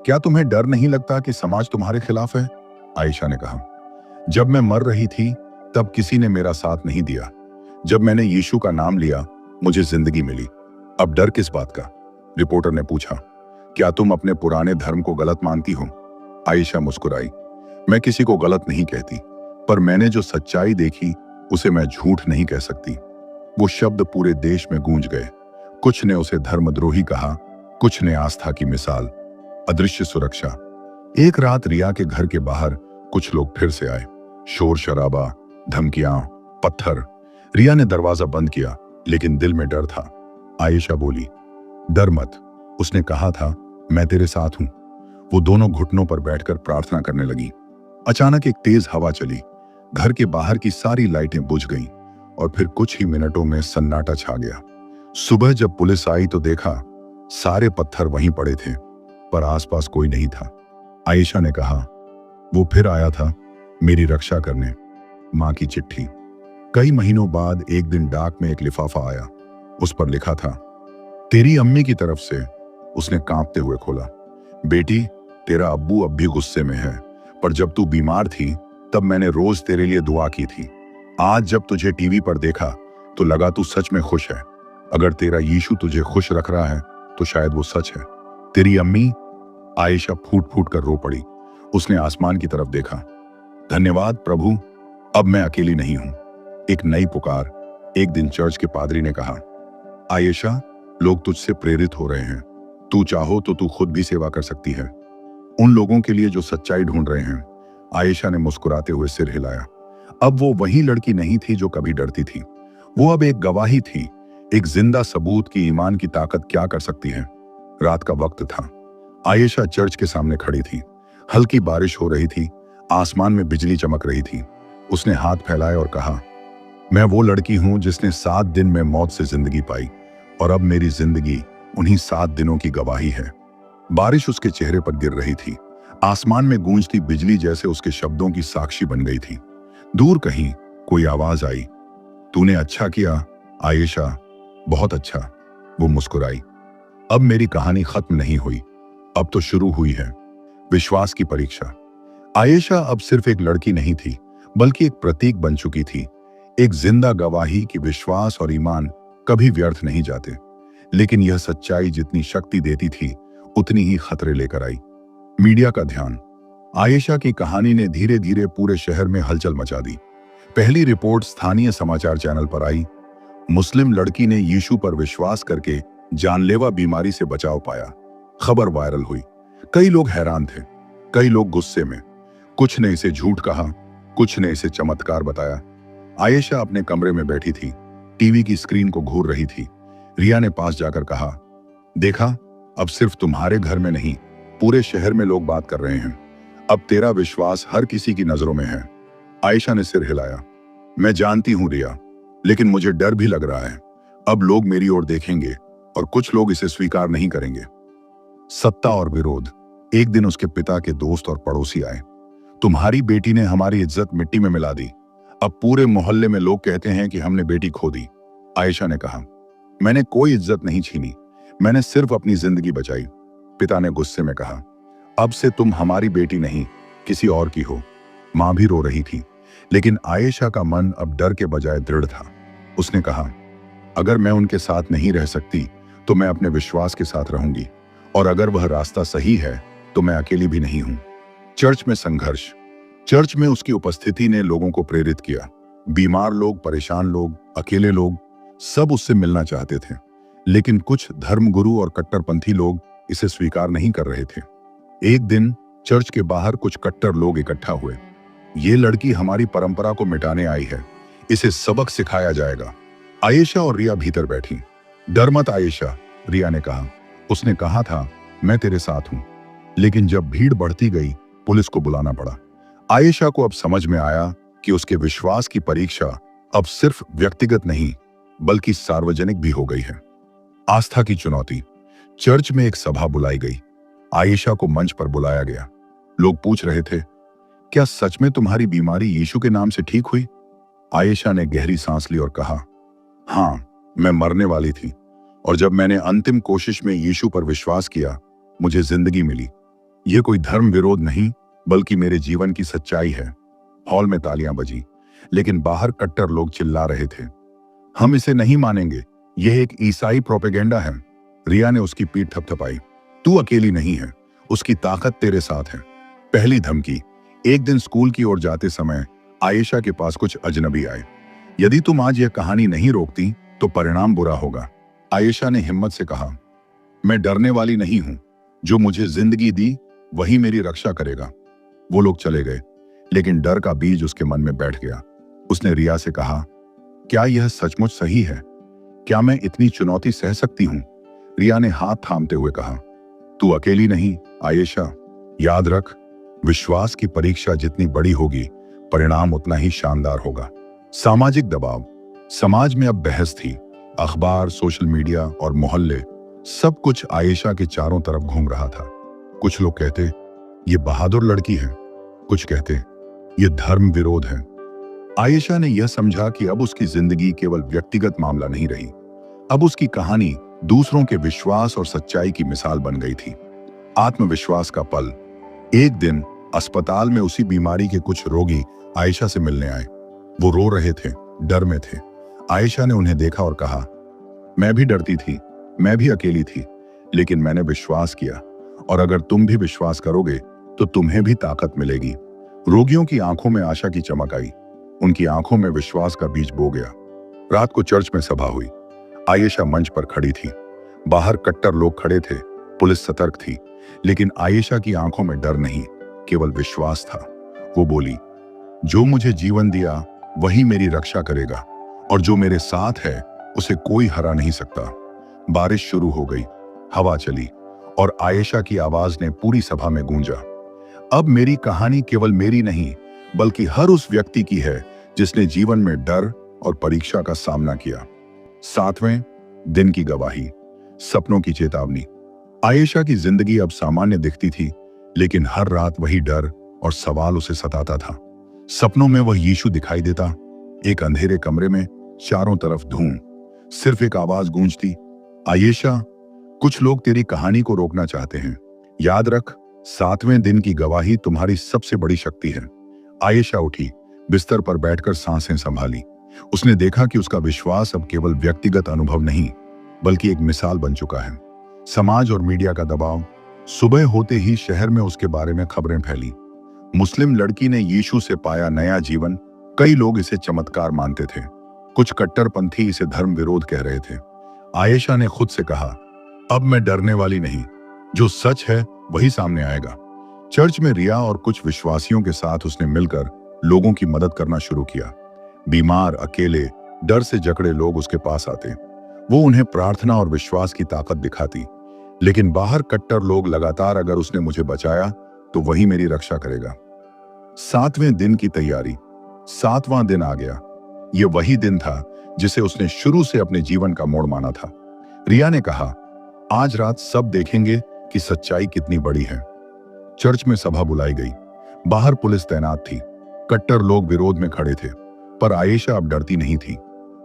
क्या तुम्हें डर नहीं लगता कि समाज तुम्हारे खिलाफ है? आयशा ने कहा, जब मैं मर रही थी तब किसी ने मेरा साथ नहीं दिया। जब मैंने यीशु का नाम लिया, मुझे जिंदगी मिली। अब डर किस बात का? रिपोर्टर ने पूछा, क्या तुम अपने पुराने धर्म को गलत मानती हो? आयशा मुस्कुराई, मैं किसी को गलत नहीं कहती, पर मैंने जो सच्चाई देखी उसे मैं झूठ नहीं कह सकती। वो शब्द पूरे देश में गूंज गए। कुछ ने उसे धर्मद्रोही कहा, कुछ ने आस्था की मिसाल। अदृश्य सुरक्षा। एक रात रिया के घर के बाहर कुछ लोग फिर से आए। शोर शराबा, धमकियां, पत्थर। रिया ने दरवाजा बंद किया, लेकिन दिल में डर था। आयशा बोली, डर मत, उसने कहा था, मैं तेरे साथ हूं। वो दोनों घुटनों पर बैठकर प्रार्थना करने लगी। अचानक एक तेज हवा चली। घर के बाहर की सारी लाइटें बुझ गईं और फिर कुछ ही मिनटों में सन्नाटा छा गया। सुबह जब पुलिस आई तो देखा सारे पत्थर वहीं पड़े थे, पर आसपास कोई नहीं था। आयशा ने कहा, वो फिर आया था मेरी रक्षा करने। मां की चिट्ठी। कई महीनों बाद एक दिन डाक में एक लिफाफा आया। उस पर लिखा था, तेरी अम्मी की तरफ से, उसने कांपते हुए खोला। बेटी, तेरा अब्बू अब भी गुस्से में है, पर जब तू बीमार थी तब मैंने रोज तेरे लिए दुआ की थी। आज जब तुझे टीवी पर देखा तो लगा तू सच में खुश है। अगर तेरा यीशु तुझे खुश रख रहा है तो शायद वो सच है। तेरी अम्मी। आयशा फूट फूट कर रो पड़ी। उसने आसमान की तरफ देखा। धन्यवाद प्रभु, अब मैं अकेली नहीं हूं। एक नई पुकार। एक दिन चर्च के पादरी ने कहा, आयशा, लोग तुझसे प्रेरित हो रहे हैं। तू चाहो तो तू खुद भी सेवा कर सकती है, उन लोगों के लिए जो सच्चाई ढूंढ रहे हैं। आयशा ने मुस्कुराते हुए सिर हिलाया। अब वो वही लड़की नहीं थी जो कभी डरती थी। वो अब एक गवाही थी, एक जिंदा सबूत कि ईमान की ताकत क्या कर सकती है। रात का वक्त था। आयशा चर्च के सामने खड़ी थी। हल्की बारिश हो रही थी, आसमान में बिजली चमक रही थी। उसने हाथ फैलाए और कहा, मैं वो लड़की हूं जिसने 7 दिन में मौत से जिंदगी पाई, और अब मेरी जिंदगी उन्हीं 7 दिनों की गवाही है। बारिश उसके चेहरे पर गिर रही थी। आसमान में गूंजती बिजली जैसे उसके शब्दों की साक्षी बन गई थी। दूर कहीं कोई आवाज आई, तूने अच्छा किया आयशा, बहुत अच्छा। वो मुस्कुराई। अब मेरी कहानी खत्म नहीं हुई, अब तो शुरू हुई है विश्वास की परीक्षा। आयशा अब सिर्फ एक लड़की नहीं थी, बल्कि एक प्रतीक बन चुकी थी, एक जिंदा गवाही कि विश्वास और ईमान कभी व्यर्थ नहीं जाते। लेकिन यह सच्चाई जितनी शक्ति देती थी, उतनी ही खतरे लेकर आई। मीडिया का ध्यान। आयशा की कहानी ने धीरे धीरे पूरे शहर में हलचल मचा दी। पहली रिपोर्ट स्थानीय समाचार चैनल पर आई। मुस्लिम लड़की ने यीशु पर विश्वास करके जानलेवा बीमारी से बचाव पाया। खबर वायरल हुई। कई लोग हैरान थे, कई लोग गुस्से में। कुछ ने इसे झूठ कहा, कुछ ने इसे चमत्कार बताया। आयशा अपने कमरे में बैठी थी, टीवी की स्क्रीन को घूर रही थी। रिया ने पास जाकर कहा, देखा, अब सिर्फ तुम्हारे घर में नहीं, पूरे शहर में लोग बात कर रहे हैं। अब तेरा विश्वास हर किसी की नजरों में है। आयशा ने सिर हिलाया। मैं जानती हूं रिया, लेकिन मुझे डर भी लग रहा है। अब लोग मेरी ओर देखेंगे और कुछ लोग इसे स्वीकार नहीं करेंगे। सत्ता और विरोध। एक दिन उसके पिता के दोस्त और पड़ोसी आए। तुम्हारी बेटी ने हमारी इज्जत मिट्टी में मिला दी। अब पूरे मोहल्ले में लोग कहते हैं कि हमने बेटी खो दी। आयशा ने कहा, मैंने कोई इज्जत नहीं छीनी, मैंने सिर्फ अपनी जिंदगी बचाई। पिता ने गुस्से में कहा, अब से तुम हमारी बेटी नहीं, किसी और की हो। मां भी रो रही थी, लेकिन आयशा का मन अब डर के बजाय दृढ़ था। उसने कहा, अगर मैं उनके साथ नहीं रह सकती तो मैं अपने विश्वास के साथ रहूंगी, और अगर वह रास्ता सही है तो मैं अकेली भी नहीं हूं। चर्च में संघर्ष। चर्च में उसकी उपस्थिति ने लोगों को प्रेरित किया। बीमार लोग, परेशान लोग, अकेले लोग, सब उससे मिलना चाहते थे। लेकिन कुछ धर्मगुरु और कट्टरपंथी लोग इसे स्वीकार नहीं कर रहे थे। एक दिन चर्च के बाहर कुछ कट्टर लोग इकट्ठा हुए। ये लड़की हमारी परंपरा को मिटाने आई है, इसे सबक सिखाया जाएगा। आयशा और रिया भीतर बैठी। डर मत आयशा, रिया ने कहा। उसने कहा था, मैं तेरे साथ हूं। लेकिन जब भीड़ बढ़ती गई, पुलिस को बुलाना पड़ा। आयशा को अब समझ में आया कि उसके विश्वास की परीक्षा अब सिर्फ व्यक्तिगत नहीं, बल्कि सार्वजनिक भी हो गई है। आस्था की चुनौती। चर्च में एक सभा बुलाई गई। आयशा को मंच पर बुलाया गया। लोग पूछ रहे थे, क्या सच में तुम्हारी बीमारी यीशु के नाम से ठीक हुई? आयशा ने गहरी सांस ली और कहा, हां, मैं मरने वाली थी, और जब मैंने अंतिम कोशिश में यीशु पर विश्वास किया, मुझे जिंदगी मिली। यह कोई धर्म विरोध नहीं, बल्कि मेरे जीवन की सच्चाई है। हॉल में तालियां बजी, लेकिन बाहर कट्टर लोग चिल्ला रहे थे, हम इसे नहीं मानेंगे, यह एक ईसाई प्रोपेगेंडा है। रिया ने उसकी पीठ थपथपाई। तू अकेली नहीं है, उसकी ताकत तेरे साथ है। पहली धमकी। एक दिन स्कूल की ओर जाते समय आयशा के पास कुछ अजनबी आए। यदि तुम आज यह कहानी नहीं रोकती तो परिणाम बुरा होगा। आयशा ने हिम्मत से कहा, मैं डरने वाली नहीं हूं, जो मुझे जिंदगी दी वही मेरी रक्षा करेगा। वो लोग चले गए, लेकिन डर का बीज उसके मन में बैठ गया। उसने रिया से कहा, क्या यह सचमुच सही है? क्या मैं इतनी चुनौती सह सकती हूं? रिया ने हाथ थामते हुए कहा, तू अकेली नहीं आयशा, याद रख, विश्वास की परीक्षा जितनी बड़ी होगी, परिणाम उतना ही शानदार होगा। सामाजिक दबाव। समाज में अब बहस थी। अखबार, सोशल मीडिया और मोहल्ले, सब कुछ आयशा के चारों तरफ घूम रहा था। कुछ लोग कहते, ये बहादुर लड़की है, कुछ कहते, ये धर्म विरोध है। आयशा ने यह समझा कि अब उसकी जिंदगी केवल व्यक्तिगत मामला नहीं रही, अब उसकी कहानी दूसरों के विश्वास और सच्चाई की मिसाल बन गई थी। आत्मविश्वास का पल। एक दिन अस्पताल में उसी बीमारी के कुछ रोगी आयशा से मिलने आए। वो रो रहे थे, डर में थे। आयशा ने उन्हें देखा और कहा, मैं भी डरती थी, मैं भी अकेली थी, लेकिन मैंने विश्वास किया, और अगर तुम भी विश्वास करोगे तो तुम्हें भी ताकत मिलेगी। रोगियों की आंखों में आशा की चमक आई, उनकी आंखों में विश्वास का बीज बो गया। रात को चर्च में सभा हुई। आयशा मंच पर खड़ी थी। बाहर कट्टर लोग खड़े थे, पुलिस सतर्क थी, लेकिन आयशा की आंखों में डर नहीं, केवल विश्वास था। वो बोली, जो मुझे जीवन दिया वही मेरी रक्षा करेगा, और जो मेरे साथ है उसे कोई हरा नहीं सकता। बारिश शुरू हो गई, हवा चली, और आयशा की आवाज ने पूरी सभा में गूंजा, अब मेरी कहानी केवल मेरी नहीं, बल्कि हर उस व्यक्ति की है जिसने जीवन में डर और परीक्षा का सामना किया। 7वें दिन की गवाही। सपनों की चेतावनी। आयशा की जिंदगी अब सामान्य दिखती थी, लेकिन हर रात वही डर और सवाल उसे सताता था। सपनों में वह यीशु दिखाई देता, एक अंधेरे कमरे में, चारों तरफ धूम। सिर्फ एक आवाज गूंजती, आयशा, कुछ लोग तेरी कहानी को रोकना चाहते हैं। याद रख, 7वें दिन की गवाही तुम्हारी सबसे बड़ी शक्ति है। आयशा उठी, बिस्तर पर बैठकर सांसें संभाली। उसने देखा कि उसका विश्वास अब केवल व्यक्तिगत अनुभव नहीं, बल्कि एक मिसाल बन चुका है। समाज और मीडिया का दबाव। सुबह होते ही शहर में उसके बारे में खबरें फैली। मुस्लिम लड़की ने यीशु से पाया नया जीवन। कई लोग इसे चमत्कार मानते थे, कुछ कट्टरपंथी इसे धर्म विरोध कह रहे थे। आयशा ने खुद से कहा, अब मैं डरने वाली नहीं, जो सच है वही सामने आएगा। चर्च में रिया और कुछ विश्वासियों के साथ उसने मिलकर लोगों की मदद करना शुरू किया। बीमार, अकेले, डर से जकड़े लोग उसके पास आते। वो उन्हें प्रार्थना और विश्वास की ताकत दिखाती। लेकिन बाहर कट्टर लोग लगातार, अगर उसने मुझे बचाया तो वही मेरी रक्षा करेगा। 7वें दिन की तैयारी। 7वां दिन आ गया। यह वही दिन था जिसे उसने शुरू से अपने जीवन का मोड़ माना था। रिया ने कहा, आज रात सब देखेंगे कि सच्चाई कितनी बड़ी है। चर्च में सभा बुलाई गई। बाहर पुलिस तैनात थी। कट्टर लोग विरोध में खड़े थे, पर आयशा अब डरती नहीं थी।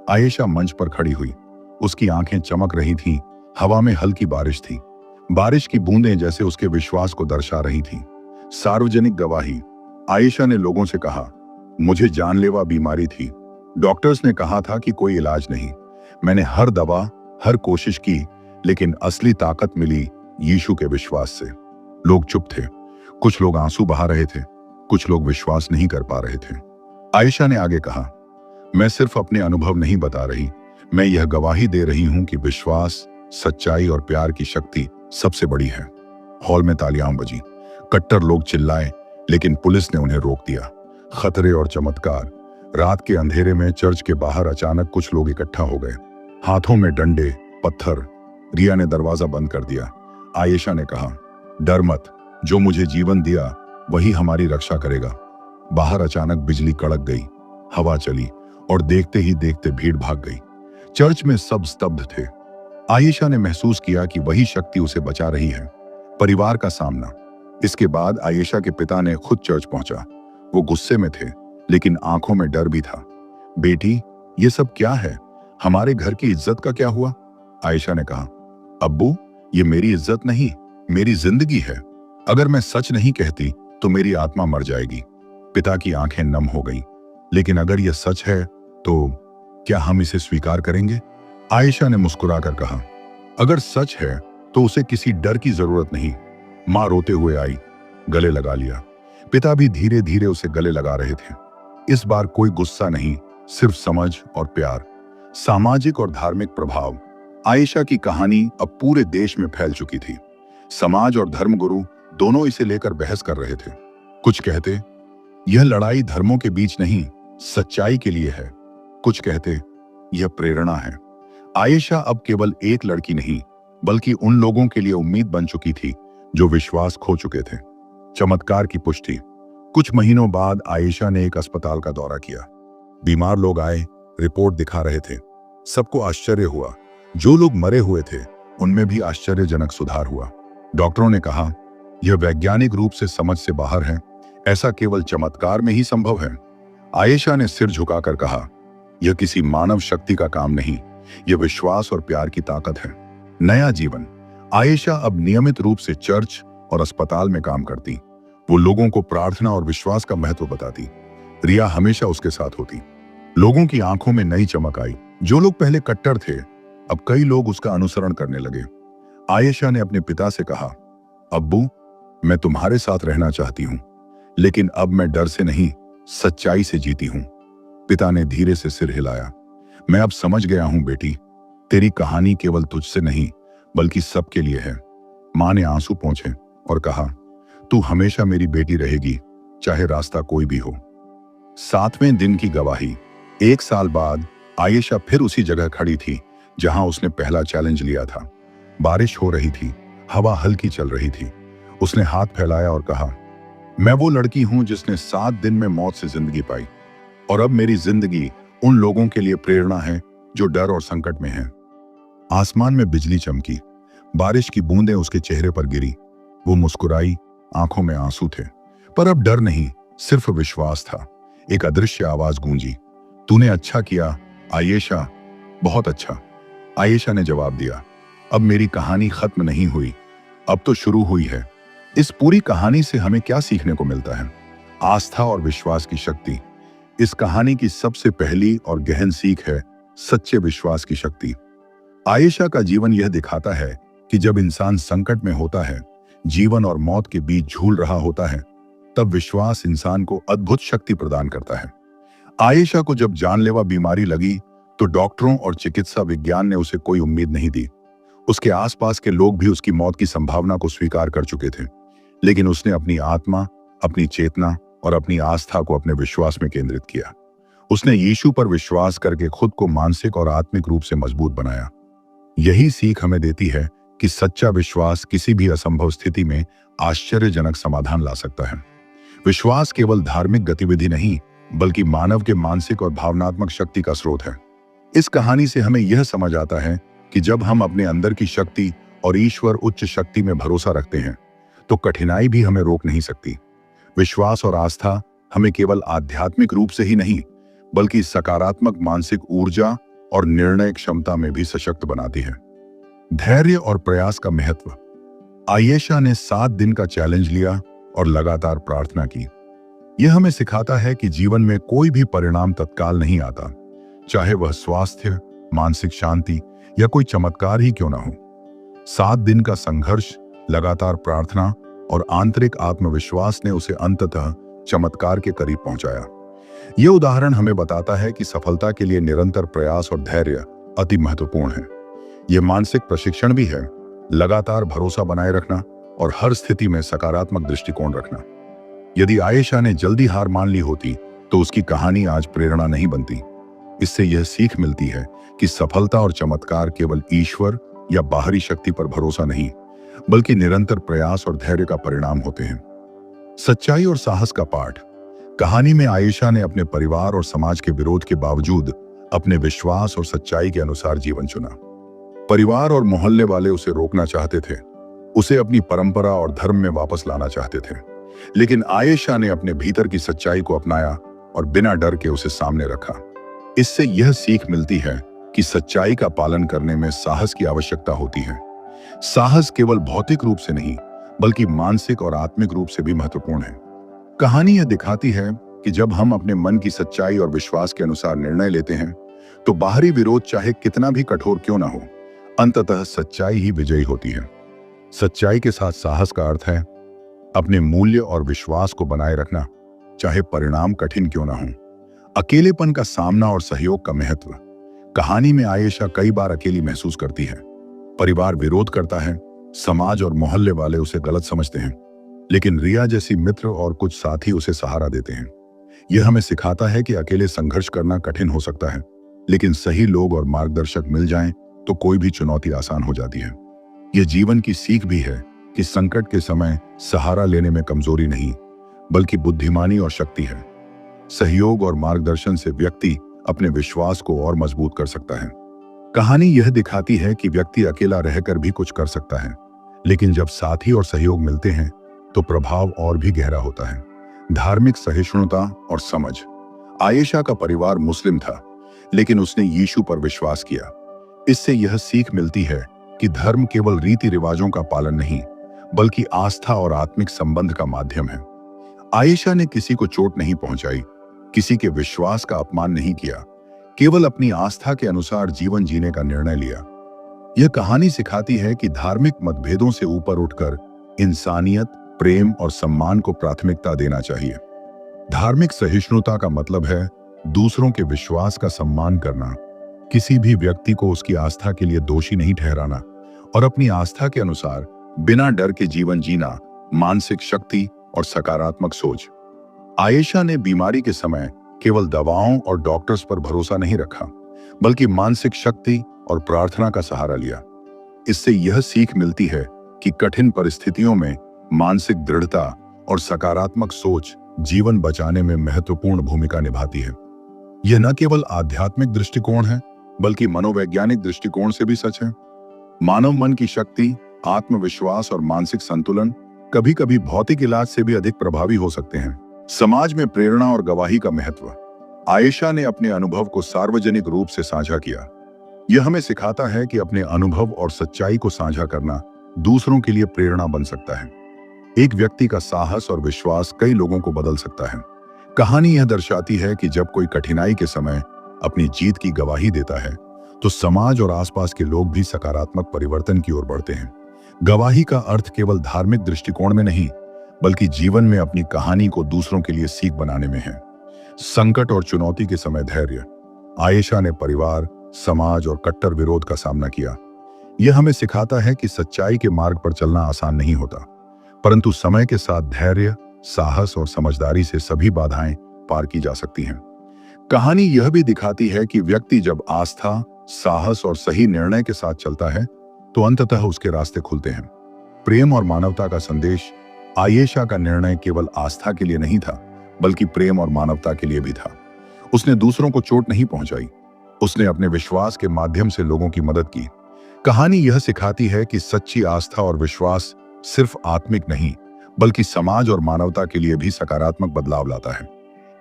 आयशा मंच पर खड़ी हुई। उसकी आंखें चमक रही थीं। हवा में हल्की बारिश थी। बारिश की बूंदें जैसे उसके विश्वास को दर्शा रही थीं। सार्वजनिक गवाही। आयशा ने लोगों से कहा, मुझे जानलेवा बीमारी थी। डॉक्टर्स ने कहा था कि कोई इलाज नहीं। मैंने हर दवा, हर कोशिश की, लेकिन असली ताकत मिली यीशु के विश्वास से। लोग चुप थे। कुछ लोग आंसू बहा रहे थे, कुछ लोग विश्वास नहीं कर पा रहे थे। आयशा ने आगे कहा, मैं सिर्फ अपने अनुभव नहीं बता रही, मैं यह गवाही दे रही हूं कि विश्वास, सच्चाई और प्यार की शक्ति सबसे बड़ी है। हॉल में तालियां बजी। कट्टर लोग चिल्लाए, लेकिन पुलिस ने उन्हें रोक दिया। खतरे और चमत्कार। रात के अंधेरे में चर्च के बाहर अचानक कुछ लोग इकट्ठा हो गए, हाथों में डंडे, पत्थर। रिया ने दरवाजा बंद कर दिया। आयशा ने कहा, डर मत, जो मुझे जीवन दिया वही हमारी रक्षा करेगा। बाहर अचानक बिजली कड़क गई, हवा चली, और देखते ही देखते भीड़ भाग गई। चर्च में सब स्तब्ध थे। आयशा ने महसूस किया कि वही शक्ति उसे बचा रही है। परिवार का सामना। इसके बाद आयशा के पिता ने खुद चर्च पहुंचा। वो गुस्से में थे, लेकिन आंखों में डर भी था। बेटी, ये सब क्या है? हमारे घर की इज्जत का क्या हुआ? आयशा ने कहा, अब्बू, ये मेरी इज्जत नहीं, मेरी जिंदगी है। अगर मैं सच नहीं कहती तो मेरी आत्मा मर जाएगी। पिता की आंखें नम हो गईं। लेकिन अगर यह सच है तो क्या हम इसे स्वीकार करेंगे? आयशा ने मुस्कुराकर कहा, अगर सच है तो उसे किसी डर की जरूरत नहीं। मां रोते हुए आई, गले लगा लिया। पिता भी धीरे धीरे उसे गले लगा रहे थे। इस बार कोई गुस्सा नहीं, सिर्फ समझ और प्यार। सामाजिक और धार्मिक प्रभाव। आयशा की कहानी अब पूरे देश में फैल चुकी थी। समाज और धर्मगुरु दोनों इसे लेकर बहस कर रहे थे। कुछ कहते, यह लड़ाई धर्मों के बीच नहीं, सच्चाई के लिए है। कुछ कहते, यह प्रेरणा है। आयशा अब केवल एक लड़की नहीं, बल्कि उन लोगों के लिए उम्मीद बन चुकी थी जो विश्वास खो चुके थे। चमत्कार की पुष्टि। कुछ महीनों बाद आयशा ने एक अस्पताल का दौरा किया। बीमार लोग आए, रिपोर्ट दिखा रहे थे। सबको आश्चर्य हुआ। जो लोग मरे हुए थे उनमें भी आश्चर्यजनक सुधार हुआ। डॉक्टरों ने कहा, यह वैज्ञानिक रूप से समझ से बाहर है, ऐसा केवल चमत्कार में ही संभव है। आयशा ने सिर झुकाकर कहा, यह किसी मानव शक्ति का काम नहीं, यह विश्वास और प्यार की ताकत है। नया जीवन। आयशा अब नियमित रूप से चर्च और अस्पताल में काम करती। वो लोगों को प्रार्थना और विश्वास का महत्व बताती। रिया हमेशा उसके साथ होती। लोगों की आंखों में नई चमक आई। जो लोग पहले कट्टर थे, अब कई लोग उसका अनुसरण करने लगे। आयशा ने अपने पिता से कहा, अब्बू, मैं तुम्हारे साथ रहना चाहती हूँ, लेकिन अब मैं डर से नहीं, सच्चाई से जीती हूँ। पिता ने धीरे से सिर हिलाया। मैं अब समझ गया हूँ बेटी, तेरी कहानी केवल तुझसे नहीं बल्कि सबके लिए है। मां ने आंसू पोंछे और कहा, तू हमेशा मेरी बेटी रहेगी, चाहे रास्ता कोई भी हो। 7वें दिन की गवाही। 1 साल बाद आयशा फिर उसी जगह खड़ी थी जहां उसने पहला चैलेंज लिया था। बारिश हो रही थी, हवा हल्की चल रही थी। उसने हाथ फैलाया और कहा, मैं वो लड़की हूं जिसने 7 दिन में मौत से जिंदगी पाई, और अब मेरी जिंदगी उन लोगों के लिए प्रेरणा है जो डर और संकट में हैं। आसमान में बिजली चमकी, बारिश की बूंदें उसके चेहरे पर गिरी। वो मुस्कुराई, आंखों में आंसू थे, पर अब डर नहीं, सिर्फ विश्वास था। एक अदृश्य आवाज गूंजी, तूने अच्छा किया आयेशा, बहुत अच्छा। आयेशा ने जवाब दिया, अब मेरी कहानी खत्म नहीं हुई, अब तो शुरू हुई है। इस पूरी कहानी से हमें क्या सीखने को मिलता है? आस्था और विश्वास की शक्ति। इस कहानी की सबसे पहली और गहन सीख है सच्चे विश्वास की शक्ति। आयेशा का जीवन यह दिखाता है कि जब इंसान संकट में होता है, जीवन और मौत के बीच झूल रहा होता है, तब विश्वास इंसान को अद्भुत शक्ति प्रदान करता है। आयेशा को जब जानलेवा बीमारी लगी तो डॉक्टरों और चिकित्सा विज्ञान ने उसे कोई उम्मीद नहीं दी। उसके आसपास के लोग भी उसकी मौत की संभावना को स्वीकार कर चुके थे, लेकिन उसने अपनी आत्मा, अपनी चेतना और अपनी आस्था को अपने विश्वास में केंद्रित किया। उसने यीशु पर विश्वास करके खुद को मानसिक और आत्मिक रूप से मजबूत बनाया। यही सीख हमें देती है कि सच्चा विश्वास किसी भी असंभव स्थिति में आश्चर्यजनक समाधान ला सकता है। विश्वास केवल धार्मिक गतिविधि नहीं, बल्कि मानव के मानसिक और भावनात्मक शक्ति का स्रोत है। इस कहानी से हमें यह समझ आता है कि जब हम अपने अंदर की शक्ति और ईश्वर उच्च शक्ति में भरोसा रखते हैं, तो कठिनाई भी हमें रोक नहीं सकती। विश्वास और आस्था हमें केवल आध्यात्मिक रूप से ही नहीं, बल्कि सकारात्मक मानसिक ऊर्जा और निर्णय क्षमता में भी सशक्त बनाती है। धैर्य और प्रयास का महत्व। आयेशा ने 7 दिन का चैलेंज लिया और लगातार प्रार्थना की। यह हमें सिखाता है कि जीवन में कोई भी परिणाम तत्काल नहीं आता, चाहे वह स्वास्थ्य, मानसिक शांति या कोई चमत्कार ही क्यों ना हो। 7 दिन का संघर्ष, लगातार प्रार्थना और आंतरिक आत्मविश्वास ने उसे अंततः चमत्कार के करीब पहुंचाया। यह उदाहरण हमें बताता है कि सफलता के लिए निरंतर प्रयास और धैर्य अति महत्वपूर्ण है। यह मानसिक प्रशिक्षण भी है, लगातार भरोसा बनाए रखना और हर स्थिति में सकारात्मक दृष्टिकोण रखना। यदि आयेशा ने जल्दी हार मान ली होती तो उसकी कहानी आज प्रेरणा नहीं बनती। इससे यह सीख मिलती है कि सफलता और चमत्कार केवल ईश्वर या बाहरी शक्ति पर भरोसा नहीं, बल्कि निरंतर प्रयास और धैर्य का परिणाम होते हैं। सच्चाई और साहस का पाठ। कहानी में आयेशा ने अपने परिवार और समाज के विरोध के बावजूद अपने विश्वास और सच्चाई के अनुसार जीवन चुना। परिवार और मोहल्ले वाले उसे रोकना चाहते थे, उसे अपनी परंपरा और धर्म में वापस लाना चाहते थे, लेकिन आयेशा ने अपने भीतर की सच्चाई को अपनाया और बिना डर के उसे सामने रखा। इससे यह सीख मिलती है कि सच्चाई का पालन करने में साहस की आवश्यकता होती है। साहस केवल भौतिक रूप से नहीं, बल्कि मानसिक और आत्मिक रूप से भी महत्वपूर्ण है। कहानी यह दिखाती है कि जब हम अपने मन की सच्चाई और विश्वास के अनुसार निर्णय लेते हैं, तो बाहरी विरोध चाहे कितना भी कठोर क्यों ना हो, अंततः सच्चाई ही विजयी होती है। सच्चाई के साथ साहस का अर्थ है अपने मूल्य और विश्वास को बनाए रखना, चाहे परिणाम कठिन क्यों ना हो। अकेलेपन का सामना और सहयोग का महत्व। कहानी में आयेशा कई बार अकेली महसूस करती है। परिवार विरोध करता है, समाज और मोहल्ले वाले उसे गलत समझते हैं, लेकिन रिया जैसी मित्र और कुछ साथी उसे सहारा देते हैं। यह हमें सिखाता है कि अकेले संघर्ष करना कठिन हो सकता है, लेकिन सही लोग और मार्गदर्शक मिल जाएं तो कोई भी चुनौती आसान हो जाती है। यह जीवन की सीख भी है कि संकट के समय सहारा लेने में कमजोरी नहीं, बल्कि बुद्धिमानी और शक्ति है। सहयोग और मार्गदर्शन से व्यक्ति अपने विश्वास को और मजबूत कर सकता है। कहानी यह दिखाती है कि व्यक्ति अकेला रहकर भी कुछ कर सकता है, लेकिन जब साथी और सहयोग मिलते हैं तो प्रभाव और भी गहरा होता है। धार्मिक सहिष्णुता और समझ। आयेशा का परिवार मुस्लिम था, लेकिन उसने यीशु पर विश्वास किया। इससे यह सीख मिलती है कि धर्म केवल रीति रिवाजों का पालन नहीं, बल्कि आस्था और आत्मिक संबंध का माध्यम है। आयशा ने किसी को चोट नहीं पहुंचाई, किसी के विश्वास का अपमान नहीं किया, केवल अपनी आस्था के अनुसार जीवन जीने का निर्णय लिया। यह कहानी सिखाती है कि धार्मिक मतभेदों से ऊपर उठकर इंसानियत, प्रेम और सम्मान को प्राथमिकता देना चाहिए। धार्मिक सहिष्णुता का मतलब है दूसरों के विश्वास का सम्मान करना, किसी भी व्यक्ति को उसकी आस्था के लिए दोषी नहीं ठहराना और अपनी आस्था के अनुसार बिना डर के जीवन जीना। मानसिक शक्ति और सकारात्मक सोच। आयशा ने बीमारी के समय केवल दवाओं और डॉक्टर्स पर भरोसा नहीं रखा, बल्कि मानसिक शक्ति और प्रार्थना का सहारा लिया। इससे यह सीख मिलती है कि कठिन परिस्थितियों में मानसिक दृढ़ता और सकारात्मक सोच जीवन बचाने में महत्वपूर्ण भूमिका निभाती है। यह न केवल आध्यात्मिक दृष्टिकोण है, बल्कि मनोवैज्ञानिक दृष्टिकोण से भी सच है। मानव मन की शक्ति, आत्मविश्वास और मानसिक संतुलन कभी कभी भौतिक इलाज से भी अधिक प्रभावी हो सकते हैं। समाज में प्रेरणा और गवाही का महत्व। आयशा ने अपने अनुभव को सार्वजनिक रूप से साझा किया। यह हमें सिखाता है कि अपने अनुभव और सच्चाई को साझा करना दूसरों के लिए प्रेरणा बन सकता है। एक व्यक्ति का साहस और विश्वास कई लोगों को बदल सकता है। कहानी यह दर्शाती है कि जब कोई कठिनाई के समय अपनी जीत की गवाही देता है, तो समाज और आसपास के लोग भी सकारात्मक परिवर्तन की ओर बढ़ते हैं। गवाही का अर्थ केवल धार्मिक दृष्टिकोण में नहीं, बल्कि जीवन में अपनी कहानी को दूसरों के लिए सीख बनाने में है। संकट और चुनौती के समय धैर्य। आयशा ने परिवार, समाज और कट्टर विरोध का सामना किया। यह हमें सिखाता है कि सच्चाई के मार्ग पर चलना आसान नहीं होता, परंतु समय के साथ धैर्य, साहस और समझदारी से सभी बाधाएं पार की जा सकती हैं। कहानी यह भी दिखाती है कि व्यक्ति जब आस्था, साहस और सही निर्णय के साथ चलता है, तो अंततः उसके रास्ते खुलते हैं। प्रेम और मानवता का संदेश। आयशा का निर्णय केवल आस्था के लिए नहीं था, बल्कि प्रेम और मानवता के लिए भी था। उसने दूसरों को चोट नहीं पहुंचाई, उसने अपने विश्वास के माध्यम से लोगों की मदद की। कहानी यह सिखाती है कि सच्ची आस्था और विश्वास सिर्फ आत्मिक नहीं, बल्कि समाज और मानवता के लिए भी सकारात्मक बदलाव लाता है।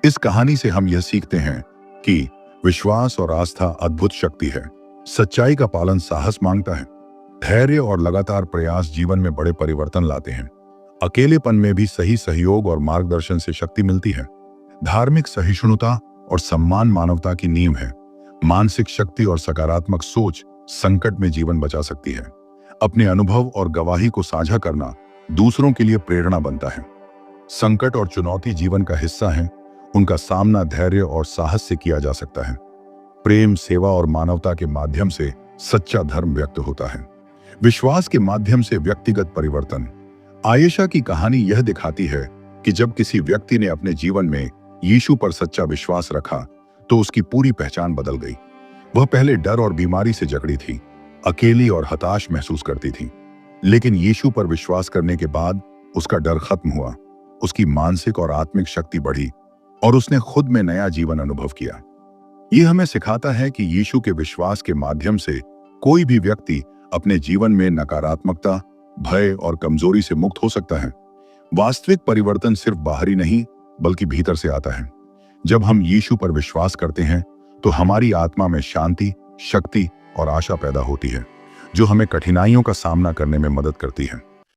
इस कहानी से हम यह सीखते हैं कि विश्वास और आस्था अद्भुत शक्ति है। सच्चाई का पालन साहस मांगता है। धैर्य और लगातार प्रयास जीवन में बड़े परिवर्तन लाते हैं। अकेलेपन में भी सही सहयोग और मार्गदर्शन से शक्ति मिलती है। धार्मिक सहिष्णुता और सम्मान मानवता की नींव है। मानसिक शक्ति और सकारात्मक सोच संकट में जीवन बचा सकती है। अपने अनुभव और गवाही को साझा करना दूसरों के लिए प्रेरणा बनता है। संकट और चुनौती जीवन का हिस्सा हैं, उनका सामना धैर्य और साहस से किया जा सकता है। प्रेम, सेवा और मानवता के माध्यम से सच्चा धर्म व्यक्त होता है। विश्वास के माध्यम से व्यक्तिगत परिवर्तन। आयशा की कहानी यह दिखाती है कि जब किसी व्यक्ति ने अपने जीवन में यीशु पर सच्चा विश्वास रखा, तो उसकी पूरी पहचान बदल गई। वह पहले डर और बीमारी से जकड़ी थी, अकेली और हताश महसूस करती थी, लेकिन यीशु पर विश्वास करने के बाद उसका डर खत्म हुआ, उसकी मानसिक और आत्मिक शक्ति बढ़ी और उसने खुद में नया जीवन अनुभव किया। यह हमें सिखाता है कि यीशु के विश्वास के माध्यम से कोई भी व्यक्ति अपने जीवन में नकारात्मकता, भय और कमजोरी से मुक्त हो सकता है। वास्तविक परिवर्तन सिर्फ बाहरी नहीं, बल्कि भीतर से आता है। जब हम यीशु पर विश्वास करते हैं, तो हमारी आत्मा में शांति, शक्ति और आशा पैदा होती है, जो हमें कठिनाइयों का सामना करने में मदद करती है।